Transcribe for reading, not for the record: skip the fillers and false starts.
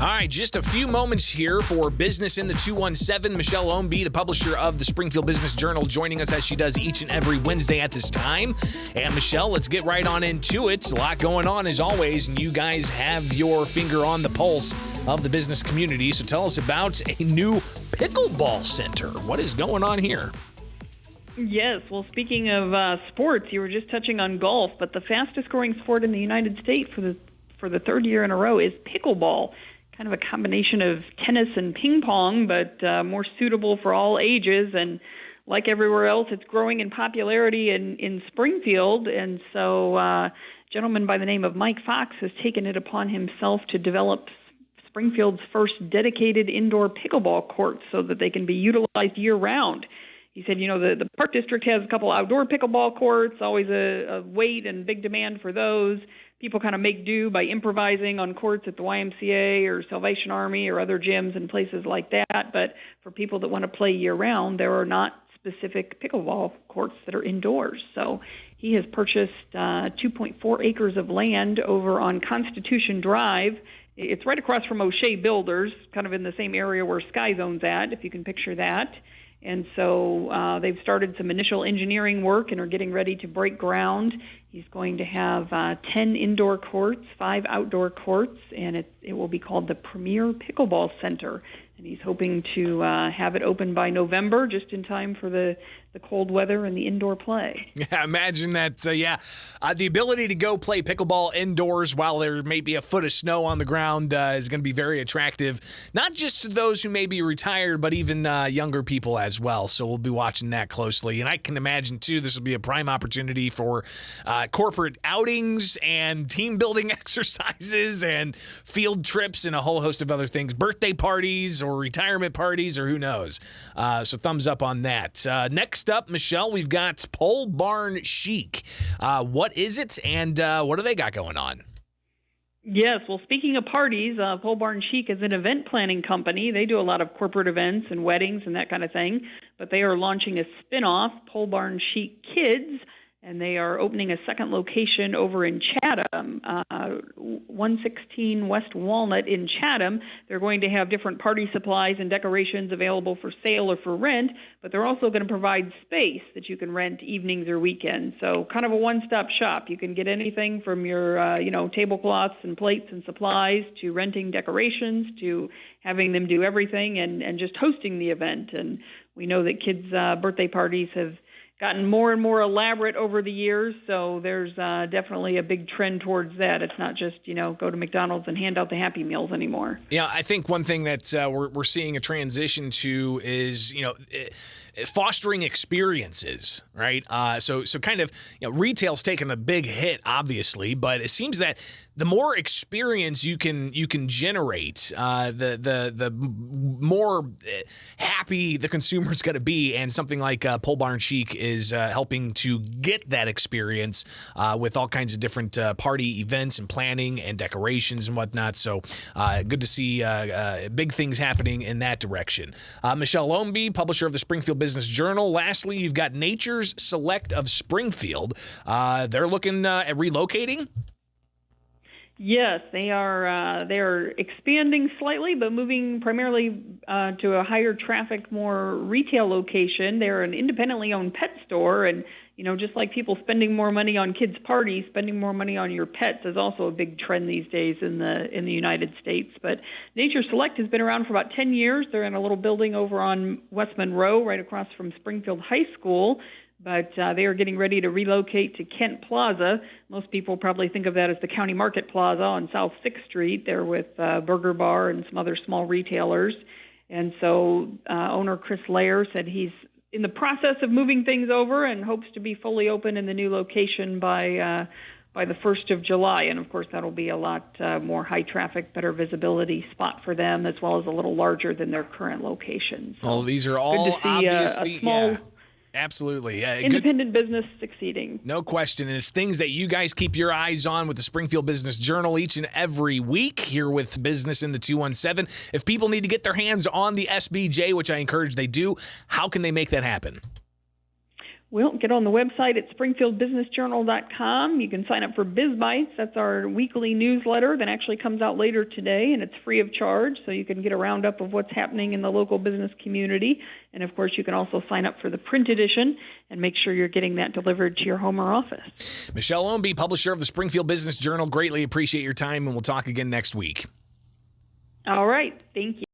All right, just a few moments here for Business in the 217. Michelle Ownbey, the publisher of the Springfield Business Journal, joining us as she does each and every Wednesday at this time. And Michelle, let's get right on into it. A lot going on as always, and you guys have your finger on the pulse of the business community. So tell us about a new pickleball center. What is going on here? Yes, well, speaking of sports, you were just touching on golf, but the fastest growing sport in the United States for the third year in a row is pickleball. Kind of a combination of tennis and ping pong, but more suitable for all ages. And like everywhere else, it's growing in popularity in Springfield. And so a gentleman by the name of Mike Fox has taken it upon himself to develop Springfield's first dedicated indoor pickleball courts so that they can be utilized year-round. He said, the Park District has a couple outdoor pickleball courts, always a wait and big demand for those. People kind of make do by improvising on courts at the YMCA or Salvation Army or other gyms and places like that. But for people that want to play year-round, there are not specific pickleball courts that are indoors. So he has purchased 2.4 acres of land over on Constitution Drive. It's right across from O'Shea Builders, kind of in the same area where Sky Zone's at, if you can picture that. And so they've started some initial engineering work and are getting ready to break ground. He's going to have 10 indoor courts, 5 outdoor courts, and it will be called the Premier Pickleball Center. And he's hoping to have it open by November, just in time for the cold weather and the indoor play. Yeah, imagine that, the ability to go play pickleball indoors while there may be a foot of snow on the ground is going to be very attractive, not just to those who may be retired, but even younger people as well. So we'll be watching that closely. And I can imagine, too, this will be a prime opportunity for corporate outings and team-building exercises and field trips and a whole host of other things, birthday parties or retirement parties or who knows. So thumbs up on that. Next up, Michelle, we've got Pole Barn Chic. What is it, and what do they got going on? Yes, well, speaking of parties, Pole Barn Chic is an event planning company. They do a lot of corporate events and weddings and that kind of thing, but they are launching a spin-off, Pole Barn Chic Kids, and they are opening a second location over in Chatham, 116 West Walnut in Chatham. They're going to have different party supplies and decorations available for sale or for rent, but they're also going to provide space that you can rent evenings or weekends. So kind of a one-stop shop. You can get anything from your, tablecloths and plates and supplies to renting decorations to having them do everything and just hosting the event. And we know that kids' birthday parties have gotten more and more elaborate over the years, so there's definitely a big trend towards that. It's not just, go to McDonald's and hand out the Happy Meals anymore. Yeah, I think one thing that we're seeing a transition to is, fostering experiences, right? So kind of, retail's taken a big hit, obviously, but it seems that the more experience you can generate, the more happy the consumer's going to be, and something like Pole Barn Chic is helping to get that experience with all kinds of different party events and planning and decorations and whatnot. So good to see big things happening in that direction. Michelle Ownbey, publisher of the Springfield Business Journal. Lastly, you've got Nature's Select of Springfield. They're looking at relocating. Yes, they are. They are expanding slightly, but moving primarily to a higher traffic, more retail location. They're an independently owned pet store, and just like people spending more money on kids' parties, spending more money on your pets is also a big trend these days in the United States. But Nature Select has been around for about 10 years. They're in a little building over on West Monroe, right across from Springfield High School. But they are getting ready to relocate to Kent Plaza. Most people probably think of that as the County Market Plaza on South 6th Street. They're with Burger Bar and some other small retailers. And so owner Chris Lair said he's in the process of moving things over and hopes to be fully open in the new location by the 1st of July. And, of course, that'll be a lot more high-traffic, better visibility spot for them, as well as a little larger than their current location. So well, these are all obviously, a small, yeah. Absolutely. Independent business succeeding. No question. And it's things that you guys keep your eyes on with the Springfield Business Journal each and every week here with Business in the 217. If people need to get their hands on the SBJ, which I encourage they do, how can they make that happen? Well, get on the website at springfieldbusinessjournal.com. You can sign up for Biz Bites. That's our weekly newsletter that actually comes out later today, and it's free of charge, so you can get a roundup of what's happening in the local business community. And, of course, you can also sign up for the print edition and make sure you're getting that delivered to your home or office. Michelle Ownbey, publisher of the Springfield Business Journal, greatly appreciate your time, and we'll talk again next week. All right. Thank you.